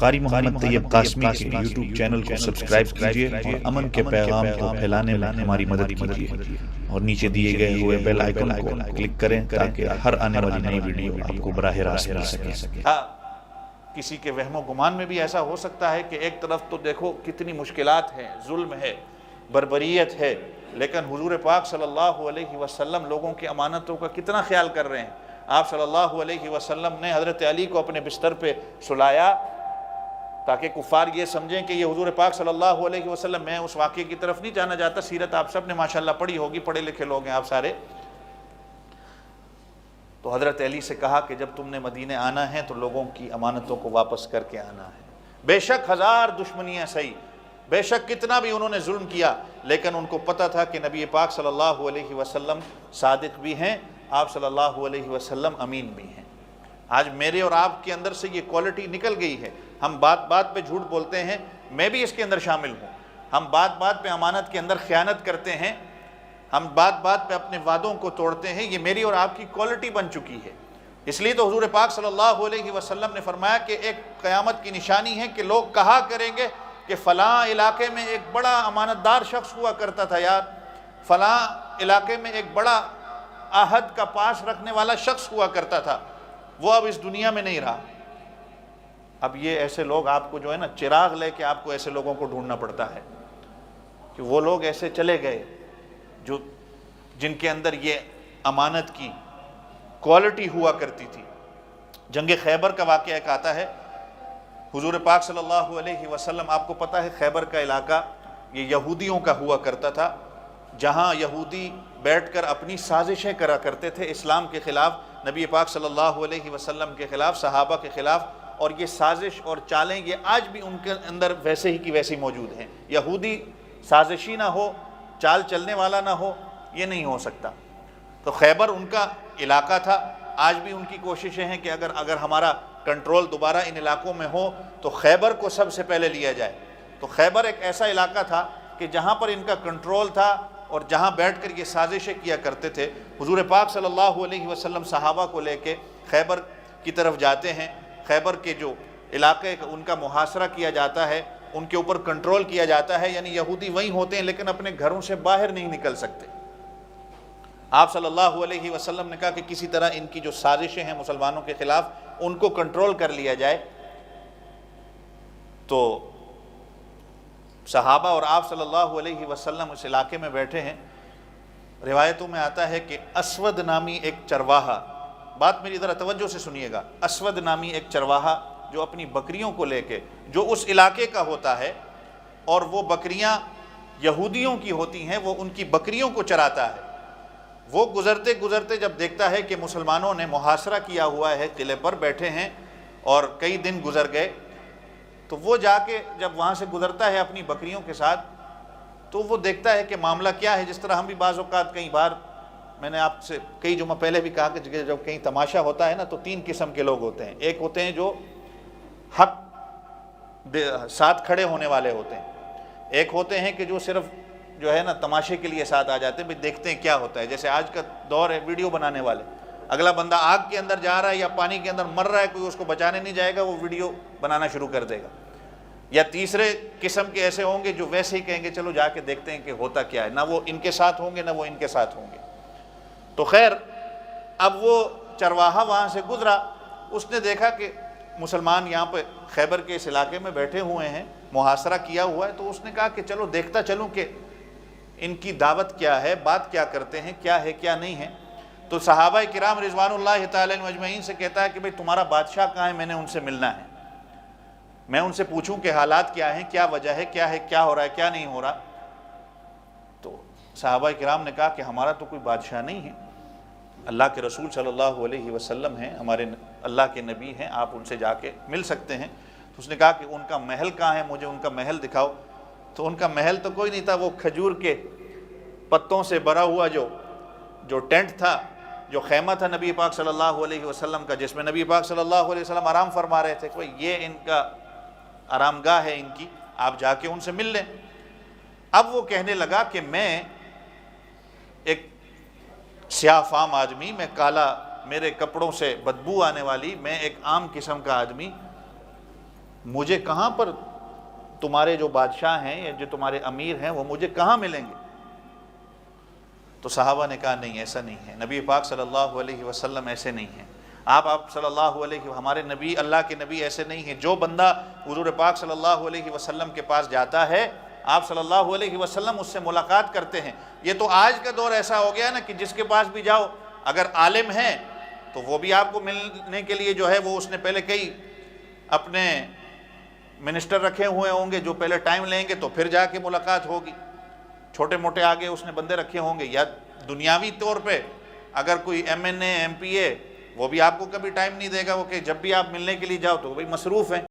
قاری محمد طیب قاسمی کے YouTube channel کو سبسکرائب کیجئے اور امن کے پیغام کو پھیلانے میں ہماری مدد کیجئے اور نیچے دیے گئے ہوئے بیل آئیکن کو کلک کریں تاکہ ہر آنے والی نئی ویڈیو آپ کو براہ راست مل سکے۔ کسی کے وہم و گمان میں بھی ایسا ہو سکتا ہے کہ ایک طرف تو دیکھو کتنی مشکلات ہیں، ظلم ہے، بربریت ہے، لیکن حضور پاک صلی اللہ علیہ وسلم لوگوں کی امانتوں کا کتنا خیال کر رہے ہیں۔ آپ صلی اللہ علیہ وسلم نے حضرت علی کو اپنے بستر پہ سلایا تاکہ کفار یہ سمجھیں کہ یہ حضور پاک صلی اللہ علیہ وسلم، میں اس واقعے کی طرف نہیں جانا چاہتا، سیرت آپ سب نے ماشاءاللہ پڑھی ہوگی، پڑھے لکھے لوگ ہیں آپ سارے۔ تو حضرت علی سے کہا کہ جب تم نے مدینے آنا ہے تو لوگوں کی امانتوں کو واپس کر کے آنا ہے۔ بے شک ہزار دشمنیاں سہی، بے شک کتنا بھی انہوں نے ظلم کیا، لیکن ان کو پتہ تھا کہ نبی پاک صلی اللہ علیہ وسلم صادق بھی ہیں، آپ صلی اللہ علیہ وسلم امین بھی ہیں۔ آج میرے اور آپ کے اندر سے یہ کوالٹی نکل گئی ہے، ہم بات بات پہ جھوٹ بولتے ہیں، میں بھی اس کے اندر شامل ہوں، ہم بات بات پہ امانت کے اندر خیانت کرتے ہیں، ہم بات بات پہ اپنے وعدوں کو توڑتے ہیں، یہ میری اور آپ کی کوالٹی بن چکی ہے۔ اس لیے تو حضور پاک صلی اللہ علیہ وسلم نے فرمایا کہ ایک قیامت کی نشانی ہے کہ لوگ کہا کریں گے کہ فلاں علاقے میں ایک بڑا امانت دار شخص ہوا کرتا تھا یار، فلاں علاقے میں ایک بڑا عہد کا پاس رکھنے والا شخص ہوا کرتا تھا، وہ اب اس دنیا میں نہیں رہا۔ اب یہ ایسے لوگ آپ کو جو ہے نا چراغ لے کے آپ کو ایسے لوگوں کو ڈھونڈنا پڑتا ہے کہ وہ لوگ ایسے چلے گئے جن کے اندر یہ امانت کی کوالٹی ہوا کرتی تھی۔ جنگ خیبر کا واقعہ ایک آتا ہے، حضور پاک صلی اللہ علیہ وسلم، آپ کو پتہ ہے خیبر کا علاقہ یہ یہودیوں کا ہوا کرتا تھا، جہاں یہودی بیٹھ کر اپنی سازشیں کرا کرتے تھے اسلام کے خلاف، نبی پاک صلی اللہ علیہ وسلم کے خلاف، صحابہ کے خلاف، اور یہ سازش اور چالیں یہ آج بھی ان کے اندر ویسے ہی کی ویسی موجود ہیں۔ یہودی سازشی نہ ہو، چال چلنے والا نہ ہو، یہ نہیں ہو سکتا۔ تو خیبر ان کا علاقہ تھا، آج بھی ان کی کوششیں ہیں کہ اگر ہمارا کنٹرول دوبارہ ان علاقوں میں ہو تو خیبر کو سب سے پہلے لیا جائے۔ تو خیبر ایک ایسا علاقہ تھا کہ جہاں پر ان کا کنٹرول تھا اور جہاں بیٹھ کر یہ سازشیں کیا کرتے تھے۔ حضور پاک صلی اللہ علیہ وسلم صحابہ کو لے کے خیبر کی طرف جاتے ہیں، خیبر کے جو علاقے ان کا محاصرہ کیا جاتا ہے، ان کے اوپر کنٹرول کیا جاتا ہے، یعنی یہودی وہیں ہوتے ہیں لیکن اپنے گھروں سے باہر نہیں نکل سکتے۔ آپ صلی اللہ علیہ وسلم نے کہا کہ کسی طرح ان کی جو سازشیں ہیں مسلمانوں کے خلاف ان کو کنٹرول کر لیا جائے۔ تو صحابہ اور آپ صلی اللہ علیہ وسلم اس علاقے میں بیٹھے ہیں۔ روایتوں میں آتا ہے کہ اسود نامی ایک چرواہا، بات میری ذرا توجہ سے سنیے گا، اسود نامی ایک چرواہا جو اپنی بکریوں کو لے کے، جو اس علاقے کا ہوتا ہے اور وہ بکریاں یہودیوں کی ہوتی ہیں، وہ ان کی بکریوں کو چراتا ہے، وہ گزرتے گزرتے جب دیکھتا ہے کہ مسلمانوں نے محاصرہ کیا ہوا ہے، قلعے پر بیٹھے ہیں اور کئی دن گزر گئے، تو وہ جا کے جب وہاں سے گزرتا ہے اپنی بکریوں کے ساتھ تو وہ دیکھتا ہے کہ معاملہ کیا ہے۔ جس طرح ہم بھی بعض اوقات کئی بار، میں نے آپ سے کئی جمعہ پہلے بھی کہا کہ جب کہیں تماشا ہوتا ہے نا تو تین قسم کے لوگ ہوتے ہیں، ایک ہوتے ہیں جو حق ساتھ کھڑے ہونے والے ہوتے ہیں، ایک ہوتے ہیں کہ جو صرف جو ہے نا تماشے کے لیے ساتھ آ جاتے ہیں، بھی دیکھتے ہیں کیا ہوتا ہے، جیسے آج کا دور ہے ویڈیو بنانے والے، اگلا بندہ آگ کے اندر جا رہا ہے یا پانی کے اندر مر رہا ہے، کوئی اس کو بچانے نہیں جائے گا، وہ ویڈیو بنانا شروع کر دے گا۔ یا تیسرے قسم کے ایسے ہوں گے جو ویسے ہی کہیں گے چلو جا کے دیکھتے ہیں کہ ہوتا کیا ہے، نہ وہ ان کے ساتھ ہوں گے نہ وہ ان کے ساتھ ہوں گے۔ تو خیر اب وہ چرواہا وہاں سے گزرا، اس نے دیکھا کہ مسلمان یہاں پہ خیبر کے اس علاقے میں بیٹھے ہوئے ہیں، محاصرہ کیا ہوا ہے، تو اس نے کہا کہ چلو دیکھتا چلوں کہ ان کی دعوت کیا ہے، بات کیا کرتے ہیں، کیا ہے کیا نہیں ہے۔ تو صحابہ کرام رضوان اللہ تعالی عنہم اجمعین سے کہتا ہے کہ بھئی تمہارا بادشاہ کہاں ہے، میں نے ان سے ملنا ہے، میں ان سے پوچھوں کہ حالات کیا ہیں، کیا وجہ ہے، کیا ہو رہا ہے، کیا نہیں ہو رہا۔ تو صحابہ کرام نے کہا کہ ہمارا تو کوئی بادشاہ نہیں ہے، اللہ کے رسول صلی اللہ علیہ وسلم ہیں، ہمارے اللہ کے نبی ہیں، آپ ان سے جا کے مل سکتے ہیں۔ تو اس نے کہا کہ ان کا محل کہاں ہے، مجھے ان کا محل دکھاؤ۔ تو ان کا محل تو کوئی نہیں تھا، وہ کھجور کے پتوں سے بھرا ہوا جو ٹینٹ تھا، جو خیمہ تھا نبی پاک صلی اللہ علیہ وسلم کا، جس میں نبی پاک صلی اللہ علیہ وسلم آرام فرما رہے تھے، کہ یہ ان کا آرام گاہ ہے، ان کی، آپ جا کے ان سے مل لیں۔ اب وہ کہنے لگا کہ میں ایک سیاہ فام آدمی، میں کالا، میرے کپڑوں سے بدبو آنے والی، میں ایک عام قسم کا آدمی، مجھے کہاں پر تمہارے جو بادشاہ ہیں یا جو تمہارے امیر ہیں وہ مجھے کہاں ملیں گے؟ تو صحابہ نے کہا نہیں ایسا نہیں ہے، نبی پاک صلی اللہ علیہ وسلم ایسے نہیں ہیں، آپ صلی اللہ علیہ ہمارے نبی، اللہ کے نبی ایسے نہیں ہیں۔ جو بندہ حضور پاک صلی اللہ علیہ وسلم کے پاس جاتا ہے، آپ صلی اللہ علیہ وسلم اس سے ملاقات کرتے ہیں۔ یہ تو آج کا دور ایسا ہو گیا نا کہ جس کے پاس بھی جاؤ، اگر عالم ہے تو وہ بھی آپ کو ملنے کے لیے جو ہے وہ اس نے پہلے کئی اپنے منسٹر رکھے ہوئے ہوں گے جو پہلے ٹائم لیں گے تو پھر جا کے ملاقات ہوگی، چھوٹے موٹے آگے اس نے بندے رکھے ہوں گے، یا دنیاوی طور پہ اگر کوئی M N A M P A, وہ بھی آپ کو کبھی ٹائم نہیں دے گا، وہ کہ جب بھی آپ ملنے کے لیے جاؤ تو وہ بھی مصروف ہیں۔